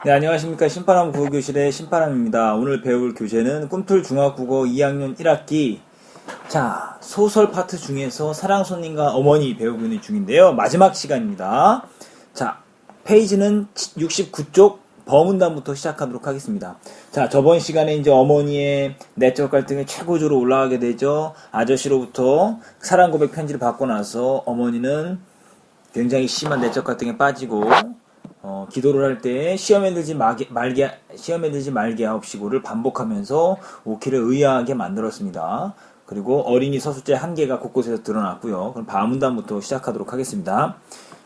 네, 안녕하십니까. 신바람 국어교실의 신바람입니다. 오늘 배울 교재는 꿈틀 중학국어 2학년 1학기. 자, 소설 파트 중에서 사랑 손님과 어머니 배우고 있는 중인데요. 마지막 시간입니다. 자, 페이지는 69쪽 버문단부터 시작하도록 하겠습니다. 자, 저번 시간에 이제 어머니의 내적 갈등이 최고조로 올라가게 되죠. 아저씨로부터 사랑 고백 편지를 받고 나서 어머니는 굉장히 심한 내적 갈등에 빠지고 기도를 할 때 시험에 들지 말게 하옵시고를 반복하면서 오키를 의아하게 만들었습니다. 그리고 어린이 서술자의 한계가 곳곳에서 드러났고요. 그럼 바문단부터 시작하도록 하겠습니다.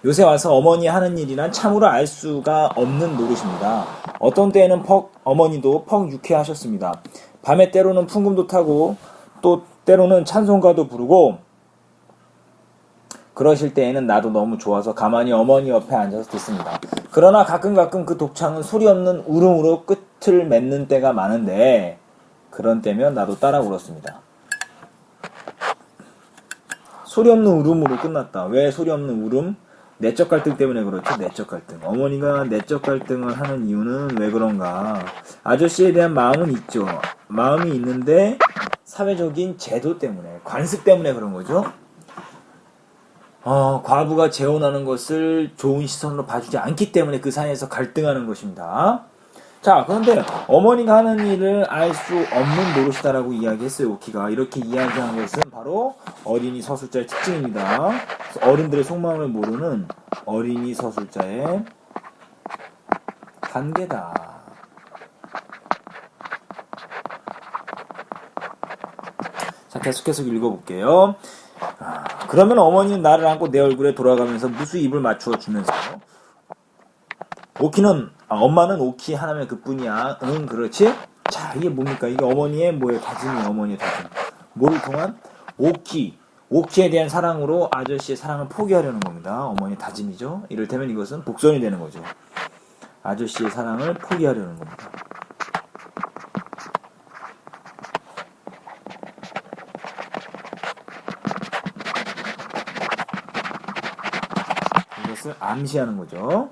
요새 와서 어머니 하는 일이란 참으로 알 수가 없는 노릇입니다. 어떤 때에는 어머니도 퍽 유쾌하셨습니다. 밤에 때로는 풍금도 타고 또 때로는 찬송가도 부르고 그러실 때에는 나도 너무 좋아서 가만히 어머니 옆에 앉아서 듣습니다. 그러나 가끔 그 독창은 소리 없는 울음으로 끝을 맺는 때가 많은데 그런 때면 나도 따라 울었습니다. 소리 없는 울음으로 끝났다. 왜 소리 없는 울음? 내적 갈등 때문에 그렇죠. 내적 갈등. 어머니가 내적 갈등을 하는 이유는 왜 그런가? 아저씨에 대한 마음은 있죠. 마음이 있는데 사회적인 제도 때문에, 관습 때문에 그런 거죠. 과부가 재혼하는 것을 좋은 시선으로 봐주지 않기 때문에 그 사이에서 갈등하는 것입니다. 자, 그런데 어머니가 하는 일을 알 수 없는 노릇이다라고 이야기했어요. 오키가. 이렇게 이야기한 것은 바로 어린이 서술자의 특징입니다. 어른들의 속마음을 모르는 어린이 서술자의 한계다. 자, 계속해서 읽어볼게요. 그러면 어머니는 나를 안고 내 얼굴에 돌아가면서 무수 입을 맞추어 주면서 엄마는 오키 하나면 그뿐이야. 응, 그렇지? 자, 이게 뭡니까? 이게 어머니의 다짐이에요. 어머니의 다짐. 뭐를 통한? 오키에 대한 사랑으로 아저씨의 사랑을 포기하려는 겁니다. 어머니의 다짐이죠. 이를테면 이것은 복선이 되는 거죠. 아저씨의 사랑을 포기하려는 겁니다. 이것을 암시하는 거죠.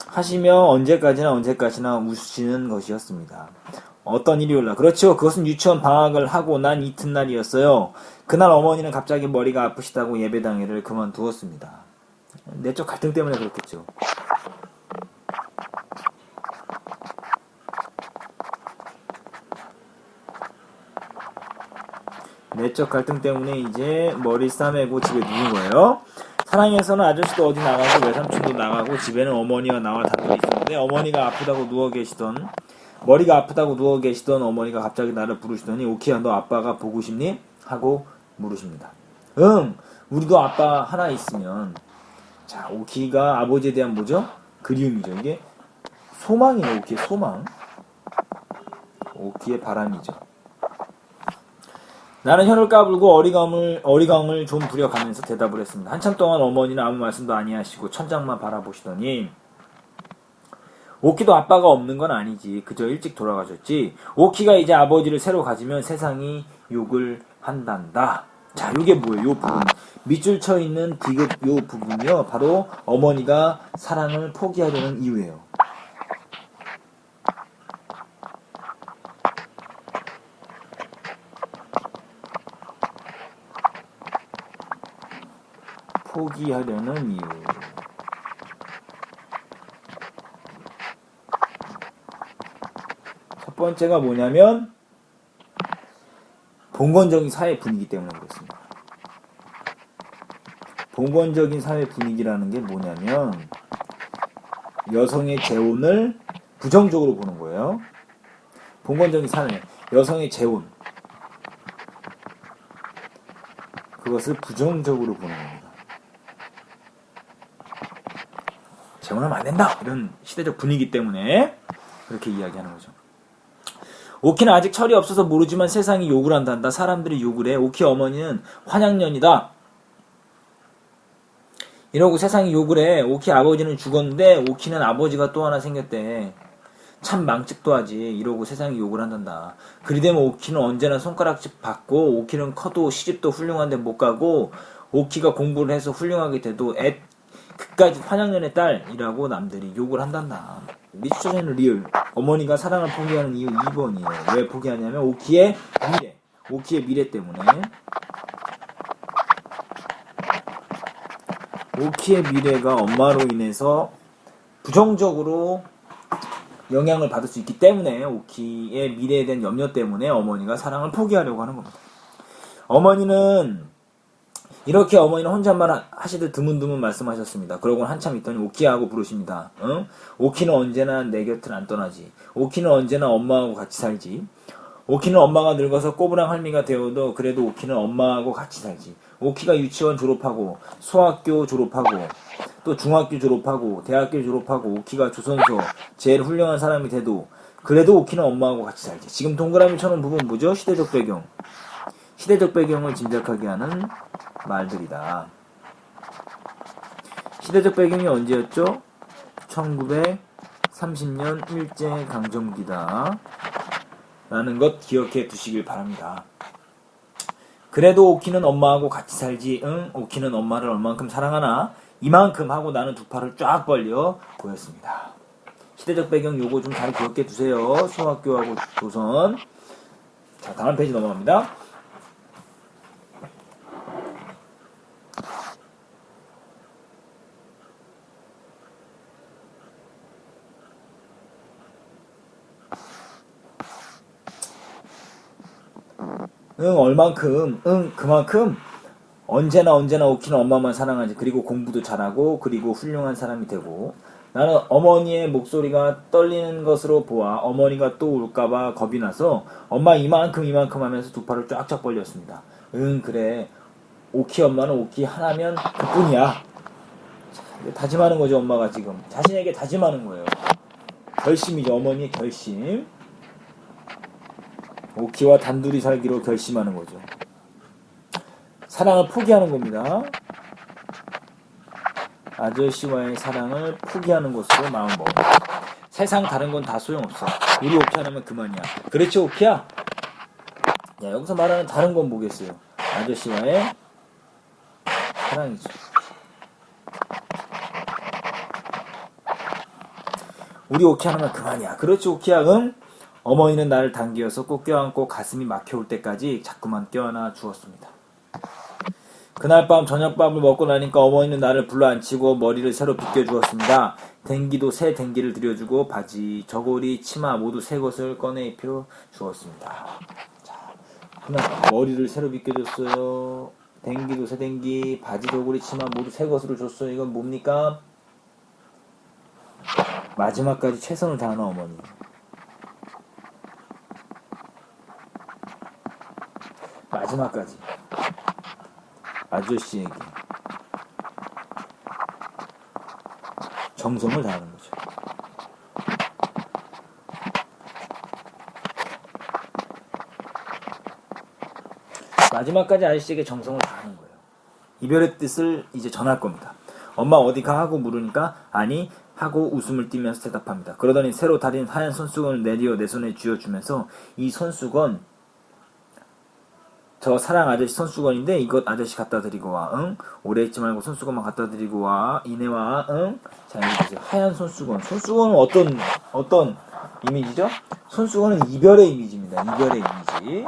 하시며 언제까지나 우시는 것이었습니다. 어떤 일요일날, 그렇죠. 그것은 유치원 방학을 하고 난 이튿날이었어요. 그날 어머니는 갑자기 머리가 아프시다고 예배당회를 그만두었습니다. 내적 갈등 때문에 그렇겠죠. 내적 갈등 때문에 이제 머리 싸매고 집에 누운 거예요. 사랑에서는 아저씨도 어디 나가고 외삼촌도 나가고 집에는 어머니와 나와 단둘이 있었는데 어머니가 머리가 아프다고 누워 계시던 어머니가 갑자기 나를 부르시더니 오키야, 너 아빠가 보고 싶니? 하고 물으십니다. 응, 우리도 아빠 하나 있으면. 자, 오키가 아버지에 대한 뭐죠? 그리움이죠. 이게 소망이에요. 오키의 소망. 오키의 바람이죠. 나는 혀를 까불고 어리광을 좀 부려가면서 대답을 했습니다. 한참 동안 어머니는 아무 말씀도 아니하시고 천장만 바라보시더니 오키도 아빠가 없는 건 아니지. 그저 일찍 돌아가셨지. 오키가 이제 아버지를 새로 가지면 세상이 욕을 한단다. 자, 요게 뭐예요? 요 부분. 밑줄 쳐 있는 디귿 요 부분이요. 바로 어머니가 사랑을 포기하려는 이유예요. 포기하려는 이유. 첫 번째가 뭐냐면 봉건적인 사회 분위기 때문에 그렇습니다. 봉건적인 사회 분위기라는 게 뭐냐면 여성의 재혼을 부정적으로 보는 거예요. 봉건적인 사회, 여성의 재혼, 그것을 부정적으로 보는 겁니다. 재혼하면 안 된다! 이런 시대적 분위기 때문에 그렇게 이야기하는 거죠. 오키는 아직 철이 없어서 모르지만 세상이 욕을 한단다. 사람들이 욕을 해. 오키 어머니는 환양년이다. 이러고 세상이 욕을 해. 오키 아버지는 죽었는데 오키는 아버지가 또 하나 생겼대. 참 망측도 하지. 이러고 세상이 욕을 한단다. 그리 되면 오키는 언제나 손가락질 받고 오키는 커도 시집도 훌륭한데 못 가고 오키가 공부를 해서 훌륭하게 돼도 그까지 환양년의 딸이라고 남들이 욕을 한단다. 미추천에는 리을. 어머니가 사랑을 포기하는 이유 2번이에요. 왜 포기하냐면 오키의 미래 때문에. 오키의 미래가 엄마로 인해서 부정적으로 영향을 받을 수 있기 때문에 오키의 미래에 대한 염려 때문에 어머니가 사랑을 포기하려고 하는 겁니다. 어머니는 혼잣말 하시듯 드문드문 말씀하셨습니다. 그러고 한참 있더니 오키하고 부르십니다. 응? 오키는 언제나 내 곁을 안 떠나지. 오키는 언제나 엄마하고 같이 살지. 오키는 엄마가 늙어서 꼬부랑 할미가 되어도 그래도 오키는 엄마하고 같이 살지. 오키가 유치원 졸업하고 소학교 졸업하고 또 중학교 졸업하고 대학교 졸업하고 오키가 조선소 제일 훌륭한 사람이 돼도 그래도 오키는 엄마하고 같이 살지. 지금 동그라미 쳐놓은 부분 뭐죠? 시대적 배경. 시대적 배경을 짐작하게 하는 말들이다. 시대적 배경이 언제였죠? 1930년 일제강점기다. 라는 것 기억해 두시길 바랍니다. 그래도 오키는 엄마하고 같이 살지. 응? 오키는 엄마를 얼만큼 사랑하나? 이만큼 하고 나는 두 팔을 쫙 벌려 보였습니다. 시대적 배경 요거 좀 잘 기억해 두세요. 소학교하고 조선. 자, 다음 페이지 넘어갑니다. 얼만큼, 그만큼 언제나 오키는 엄마만 사랑하지. 그리고 공부도 잘하고 그리고 훌륭한 사람이 되고 나는 어머니의 목소리가 떨리는 것으로 보아 어머니가 또 울까봐 겁이 나서 엄마 이만큼 하면서 두 팔을 쫙쫙 벌렸습니다. 그래. 오키 엄마는 오키 하나면 그뿐이야. 자, 다짐하는 거죠. 엄마가 지금 자신에게 다짐하는 거예요. 결심이죠. 어머니의 결심. 오키와 단둘이 살기로 결심하는 거죠. 사랑을 포기하는 겁니다. 아저씨와의 사랑을 포기하는 것으로 마음먹어. 세상 다른 건 다 소용없어. 우리 오키 하나면 그만이야. 그렇지 오키야? 야, 여기서 말하는 다른 건 뭐겠어요? 아저씨와의 사랑이죠. 우리 오키 하나면 그만이야. 그렇지 오키야? 응? 어머니는 나를 당기어서 꼭 껴안고 가슴이 막혀올 때까지 자꾸만 껴안아 주었습니다. 그날 밤 저녁밥을 먹고 나니까 어머니는 나를 불러앉히고 머리를 새로 빗겨주었습니다. 댕기도 새 댕기를 들여주고 바지, 저고리, 치마 모두 새 것을 꺼내 입혀 주었습니다. 자, 그날 머리를 새로 빗겨줬어요. 댕기도 새 댕기, 바지, 저고리, 치마 모두 새 것으로 줬어요. 이건 뭡니까? 마지막까지 최선을 다하는 어머니. 마지막까지 아저씨에게 정성을 다하는 거죠. 마지막까지 아저씨에게 정성을 다하는 거예요. 이별의 뜻을 이제 전할 겁니다. 엄마 어디 가? 하고 물으니까 아니 하고 웃음을 띠면서 대답합니다. 그러더니 새로 달인 하얀 손수건을 내려 내 손에 쥐어주면서 이 손수건 저 사랑 아저씨 손수건인데 이것 아저씨 갖다 드리고 와. 응? 오래 있지 말고 손수건만 갖다 드리고 와. 이내 와. 응? 자, 여기 보세요. 하얀 손수건. 손수건은 어떤 이미지죠? 손수건은 이별의 이미지입니다. 이별의 이미지. 이게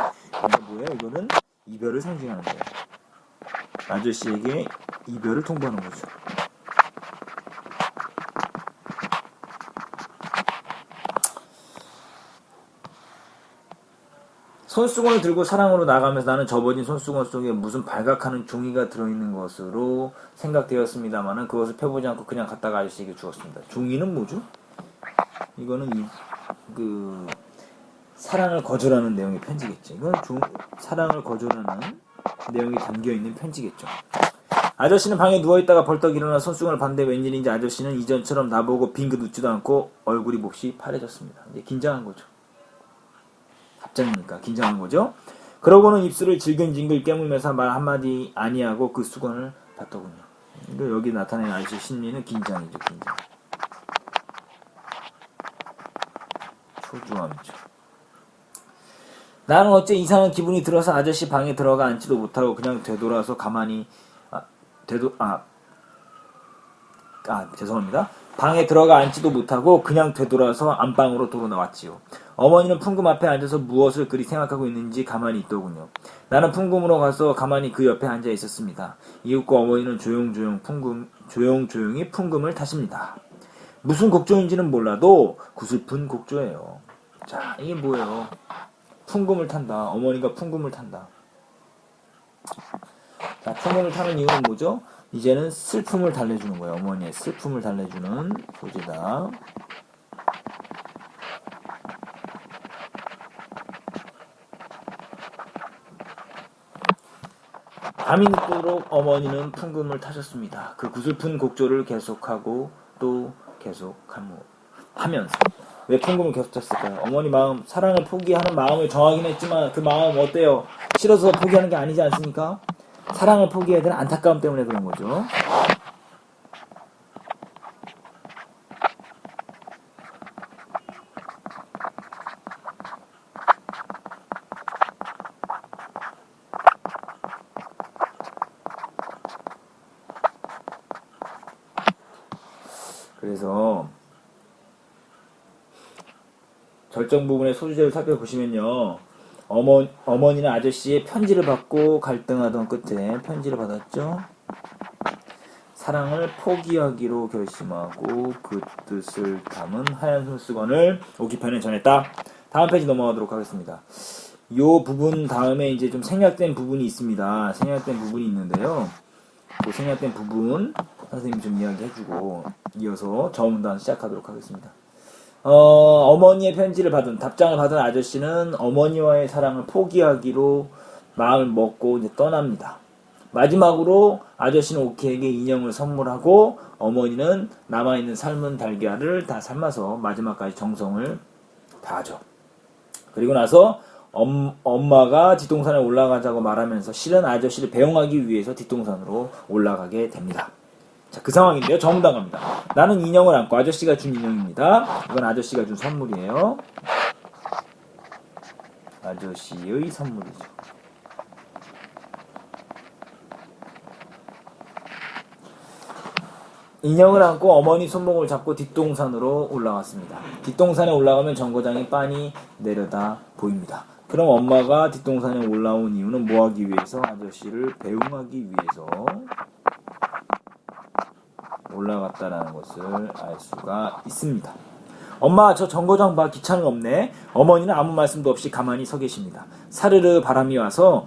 뭐예요? 이거는 이별을 상징하는 거예요. 아저씨에게 이별을 통보하는 거죠. 손수건을 들고 사랑으로 나가면서 나는 접어진 손수건 속에 무슨 발각하는 종이가 들어있는 것으로 생각되었습니다만은 그것을 펴보지 않고 그냥 갖다가 아저씨에게 주었습니다. 종이는 뭐죠? 이거는 사랑을 거절하는 내용의 편지겠죠. 이건 사랑을 거절하는 내용이 담겨있는 편지겠죠. 아저씨는 방에 누워있다가 벌떡 일어나 손수건을 봤는데 웬일인지 아저씨는 이전처럼 나보고 빙긋 웃지도 않고 얼굴이 몹시 파래졌습니다. 이제 긴장한 거죠. 갑자기니까 긴장한 거죠. 그러고는 입술을 질근질근 깨물면서 말 한마디 아니하고 그 수건을 봤더군요. 여기 나타낸 아저씨 심리는 긴장이죠. 긴장. 초조함이죠. 나는 어째 이상한 기분이 들어서 아저씨 방에 들어가 앉지도 못하고 그냥 되돌아서 가만히 죄송합니다. 방에 들어가 앉지도 못하고 그냥 되돌아서 안방으로 돌아나왔지요. 어머니는 풍금 앞에 앉아서 무엇을 그리 생각하고 있는지 가만히 있더군요. 나는 풍금으로 가서 가만히 그 옆에 앉아 있었습니다. 이윽고 어머니는 조용조용히 풍금을 타십니다. 무슨 곡조인지는 몰라도 구슬픈 곡조예요. 자, 이게 뭐예요? 풍금을 탄다. 어머니가 풍금을 탄다. 자, 풍금을 타는 이유는 뭐죠? 이제는 슬픔을 달래주는 거예요. 어머니의 슬픔을 달래주는 소재다. 밤이 늦도록 어머니는 풍금을 타셨습니다. 그 구슬픈 곡조를 계속하고 또 하면서. 왜 풍금을 계속 탔을까요? 어머니 마음, 사랑을 포기하는 마음을 정하긴 했지만 그 마음 어때요? 싫어서 포기하는 게 아니지 않습니까? 사랑을 포기해야 되는 안타까움 때문에 그런 거죠. 그래서 절정 부분의 소주제를 살펴보시면요. 어머니는 아저씨의 편지를 받고 갈등하던 끝에 편지를 받았죠. 사랑을 포기하기로 결심하고 그 뜻을 담은 하얀 손수건을 오기편에 전했다. 다음 페이지 넘어가도록 하겠습니다. 요 부분 다음에 이제 좀 생략된 부분이 있습니다. 생략된 부분이 있는데요. 그 생략된 부분 선생님이 좀 이야기해주고 이어서 저문단 시작하도록 하겠습니다. 어머니의 편지를 답장을 받은 아저씨는 어머니와의 사랑을 포기하기로 마음을 먹고 이제 떠납니다. 마지막으로 아저씨는 오키에게 인형을 선물하고 어머니는 남아있는 삶은 달걀을 다 삶아서 마지막까지 정성을 다하죠. 그리고 나서 엄마가 뒷동산에 올라가자고 말하면서 실은 아저씨를 배웅하기 위해서 뒷동산으로 올라가게 됩니다. 자, 그 상황인데요. 저문단 갑니다. 나는 인형을 안고 아저씨가 준 인형입니다. 이건 아저씨가 준 선물이에요. 아저씨의 선물이죠. 인형을 안고 어머니 손목을 잡고 뒷동산으로 올라갔습니다. 뒷동산에 올라가면 정거장에 빤히 내려다 보입니다. 그럼 엄마가 뒷동산에 올라온 이유는 뭐하기 위해서? 아저씨를 배웅하기 위해서 올라갔다라는 것을 알 수가 있습니다. 엄마, 저 정거장 봐. 기차는 없네. 어머니는 아무 말씀도 없이 가만히 서 계십니다. 사르르 바람이 와서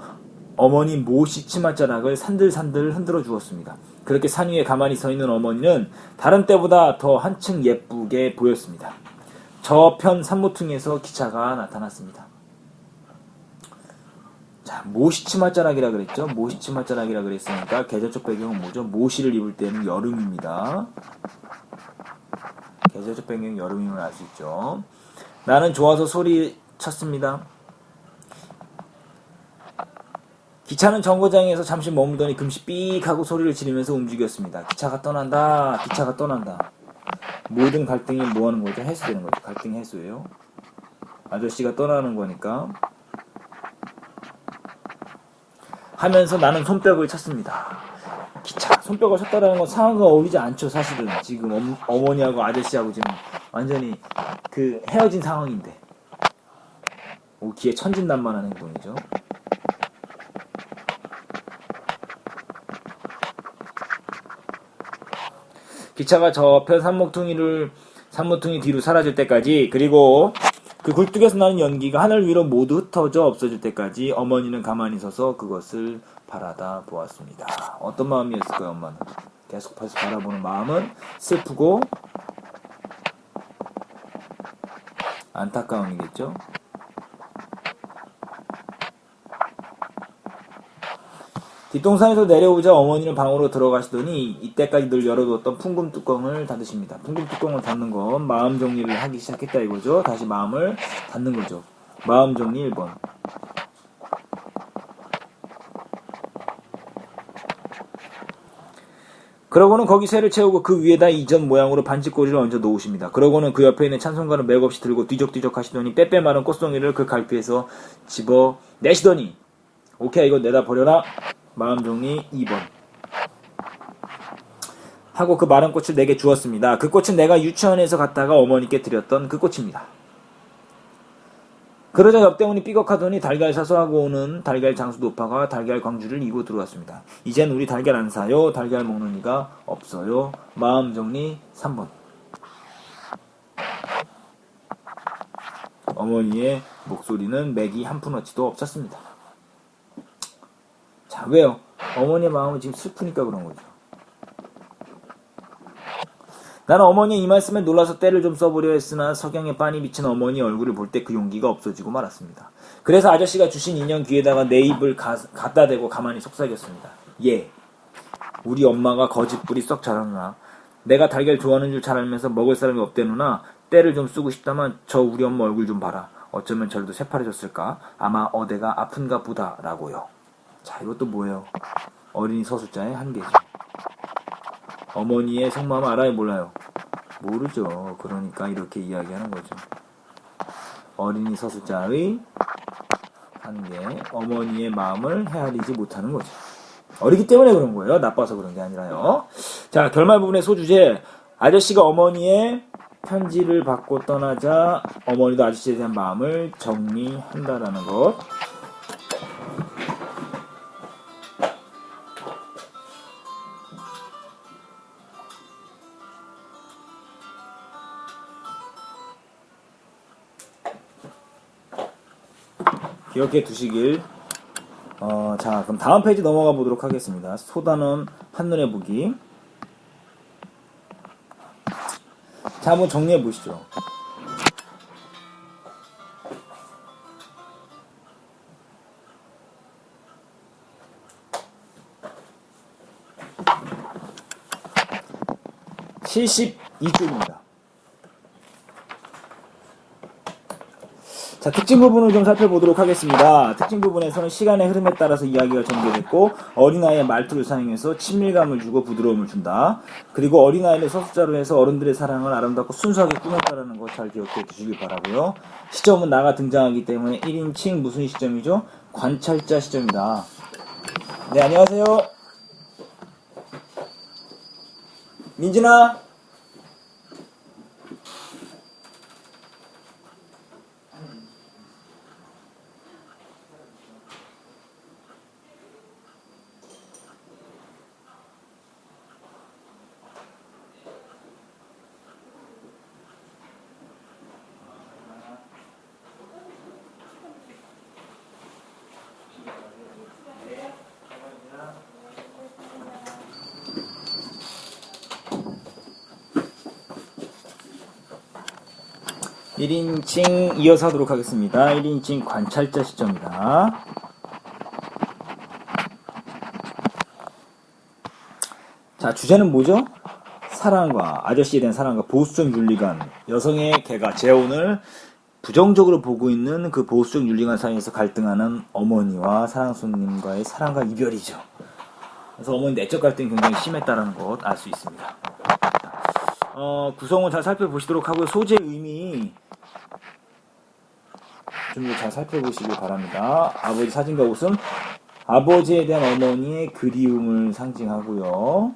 어머니 모시 치맛자락을 산들산들 흔들어 주었습니다. 그렇게 산 위에 가만히 서 있는 어머니는 다른 때보다 더 한층 예쁘게 보였습니다. 저편 산모퉁이에서 기차가 나타났습니다. 자, 모시치맛자락이라 그랬죠? 모시치맛자락이라 그랬으니까 계절적 배경은 뭐죠? 모시를 입을 때는 여름입니다. 계절적 배경은 여름임을 알 수 있죠. 나는 좋아서 소리쳤습니다. 기차는 정거장에서 잠시 머물더니 금시 삑 하고 소리를 지르면서 움직였습니다. 기차가 떠난다. 기차가 떠난다. 모든 갈등이 뭐 하는 거죠? 해소되는 거죠. 갈등 해소예요. 아저씨가 떠나는 거니까. 하면서 나는 손뼉을 쳤습니다. 기차, 손뼉을 쳤다라는 건 상황과 어울리지 않죠, 사실은. 지금 어머니하고 아저씨하고 지금 완전히 그 헤어진 상황인데. 오키의 천진난만한 행동이죠. 기차가 저편 산모퉁이 뒤로 사라질 때까지, 그리고 그 굴뚝에서 나는 연기가 하늘 위로 모두 흩어져 없어질 때까지 어머니는 가만히 서서 그것을 바라다 보았습니다. 어떤 마음이었을까요, 엄마는? 계속해서 바라보는 마음은 슬프고 안타까움이겠죠? 뒷동산에서 내려오자 어머니는 방으로 들어가시더니 이때까지 늘 열어두었던 풍금 뚜껑을 닫으십니다. 풍금 뚜껑을 닫는 건 마음 정리를 하기 시작했다 이거죠. 다시 마음을 닫는 거죠. 마음 정리 1번. 그러고는 거기 쇠를 채우고 그 위에다 이전 모양으로 반지꼬리를 얹어 놓으십니다. 그러고는 그 옆에 있는 찬송가를 맥없이 들고 뒤적뒤적 하시더니 빼빼 마른 꽃송이를 그 갈피에서 집어내시더니 오케이, 이거 내다 버려라. 마음 정리 2번. 하고 그 마른 꽃을 내게 주었습니다. 그 꽃은 내가 유치원에서 갔다가 어머니께 드렸던 그 꽃입니다. 그러자 옆대문이 삐걱하더니 달걀 사서 하고 오는 달걀 장수 노파가 달걀 광주를 이고 들어왔습니다. 이젠 우리 달걀 안 사요. 달걀 먹는 이가 없어요. 마음 정리 3번. 어머니의 목소리는 맥이 한 푼어치도 없었습니다. 자, 왜요? 어머니의 마음은 지금 슬프니까 그런 거죠. 나는 어머니의 이 말씀에 놀라서 때를 좀 써보려 했으나 석양에 빤히 비친 어머니 얼굴을 볼 때 그 용기가 없어지고 말았습니다. 그래서 아저씨가 주신 인형 귀에다가 내 입을 갖다 대고 가만히 속삭였습니다. 예, 우리 엄마가 거짓불이 썩 잘하느나 내가 달걀 좋아하는 줄 잘 알면서 먹을 사람이 없대누나 때를 좀 쓰고 싶다만 저 우리 엄마 얼굴 좀 봐라. 어쩌면 저래도 새파래졌을까? 아마 어대가 아픈가 보다라고요. 자, 이것도 뭐예요? 어린이 서술자의 한계죠. 어머니의 속마음 알아요? 몰라요? 모르죠. 그러니까 이렇게 이야기하는 거죠. 어린이 서술자의 한계, 어머니의 마음을 헤아리지 못하는 거죠. 어리기 때문에 그런 거예요. 나빠서 그런 게 아니라요. 자, 결말 부분의 소주제. 아저씨가 어머니의 편지를 받고 떠나자 어머니도 아저씨에 대한 마음을 정리한다라는 것. 기억해 두시길. 자, 그럼 다음 페이지 넘어가 보도록 하겠습니다. 소단원 한눈에 보기. 자, 한번 정리해 보시죠. (72쪽입니다) 자, 특징 부분을 좀 살펴보도록 하겠습니다. 특징 부분에서는 시간의 흐름에 따라서 이야기가 전개됐고 어린아이의 말투를 사용해서 친밀감을 주고 부드러움을 준다. 그리고 어린아이를 서술자로 해서 어른들의 사랑을 아름답고 순수하게 꾸몄다라는 거 잘 기억해 두시길 바라고요. 시점은 나가 등장하기 때문에 1인칭 무슨 시점이죠? 관찰자 시점이다. 네, 안녕하세요. 민진아. (1인칭) 이어서 하도록 하겠습니다. 1인칭 관찰자 시점이다. 자, 주제는 뭐죠? 사랑과, 아저씨에 대한 사랑과 보수적 윤리관, 여성의 개가 재혼을 부정적으로 보고 있는 그 보수적 윤리관 사이에서 갈등하는 어머니와 사랑손님과의 사랑과 이별이죠. 그래서 어머니 내적 갈등이 굉장히 심했다는 것 알 수 있습니다. 구성을 잘 살펴보시도록 하고요. 소재의 의미 좀 더 잘 살펴보시길 바랍니다. 아버지 사진과 옷은 아버지에 대한 어머니의 그리움을 상징하고요.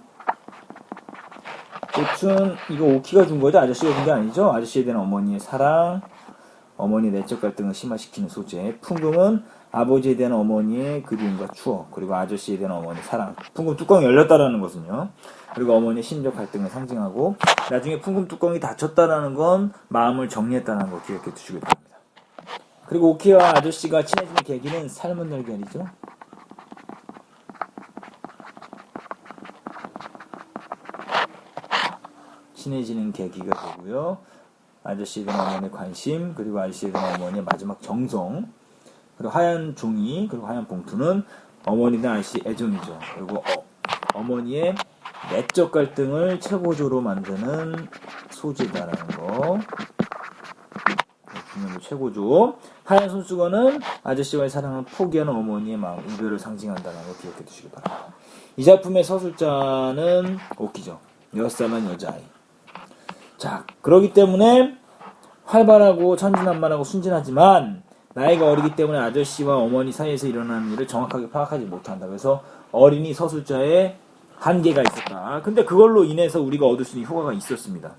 꽃은 이거 오키가 준 거죠? 아저씨가 준 게 아니죠? 아저씨에 대한 어머니의 사랑, 어머니의 내적 갈등을 심화시키는 소재. 풍금은 아버지에 대한 어머니의 그리움과 추억, 그리고 아저씨에 대한 어머니의 사랑. 풍금 뚜껑이 열렸다라는 것은요. 그리고 어머니의 심적 갈등을 상징하고, 나중에 풍금 뚜껑이 닫혔다라는 건 마음을 정리했다는 거 기억해 두시길 바랍니다. 그리고 오키와 아저씨가 친해지는 계기는 삶은 날개리죠. 친해지는 계기가 되고요. 아저씨에 대한 어머니의 관심, 그리고 아저씨에 대한 어머니의 마지막 정성, 그리고 하얀 종이, 그리고 하얀 봉투는 어머니나 아저씨 애정이죠. 그리고 어머니의 내적 갈등을 최고조로 만드는 소재다라는 거. 최고조. 하얀 손수건은 아저씨와의 사랑을 포기하는 어머니의 마음, 이별을 상징한다는 거 기억해 두시기 바랍니다. 이 작품의 서술자는 오키죠. 6살만 여자아이. 자, 그러기 때문에 활발하고 천진난만하고 순진하지만 나이가 어리기 때문에 아저씨와 어머니 사이에서 일어나는 일을 정확하게 파악하지 못한다. 그래서 어린이 서술자의 한계가 있었다. 근데 그걸로 인해서 우리가 얻을 수 있는 효과가 있었습니다.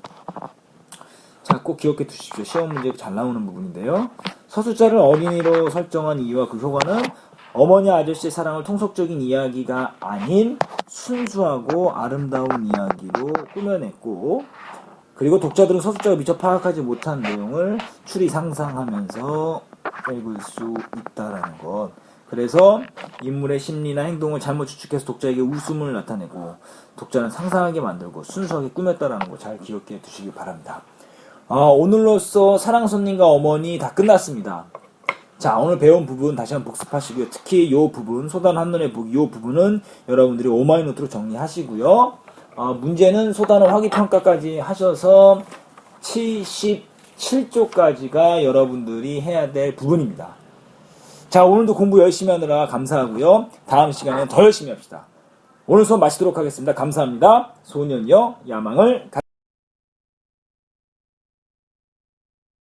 자, 꼭 기억해 두십시오. 시험 문제 잘 나오는 부분인데요. 서술자를 어린이로 설정한 이유와 그 효과는 어머니 아저씨의 사랑을 통속적인 이야기가 아닌 순수하고 아름다운 이야기로 꾸며냈고, 그리고 독자들은 서술자가 미처 파악하지 못한 내용을 추리 상상하면서 읽을 수 있다라는 것. 그래서 인물의 심리나 행동을 잘못 추측해서 독자에게 웃음을 나타내고 독자는 상상하게 만들고 순수하게 꾸몄다라는 거 잘 기억해 두시기 바랍니다. 오늘로써 사랑손님과 어머니 다 끝났습니다. 자, 오늘 배운 부분 다시 한번 복습하시고요. 특히 이 부분, 소단 한눈에 보기 이 부분은 여러분들이 오마이노트로 정리하시고요. 문제는 소단어 확인평가까지 하셔서 77쪽까지가 여러분들이 해야 될 부분입니다. 자, 오늘도 공부 열심히 하느라 감사하고요. 다음 시간에 더 열심히 합시다. 오늘 수업 마치도록 하겠습니다. 감사합니다. 소년이여 야망을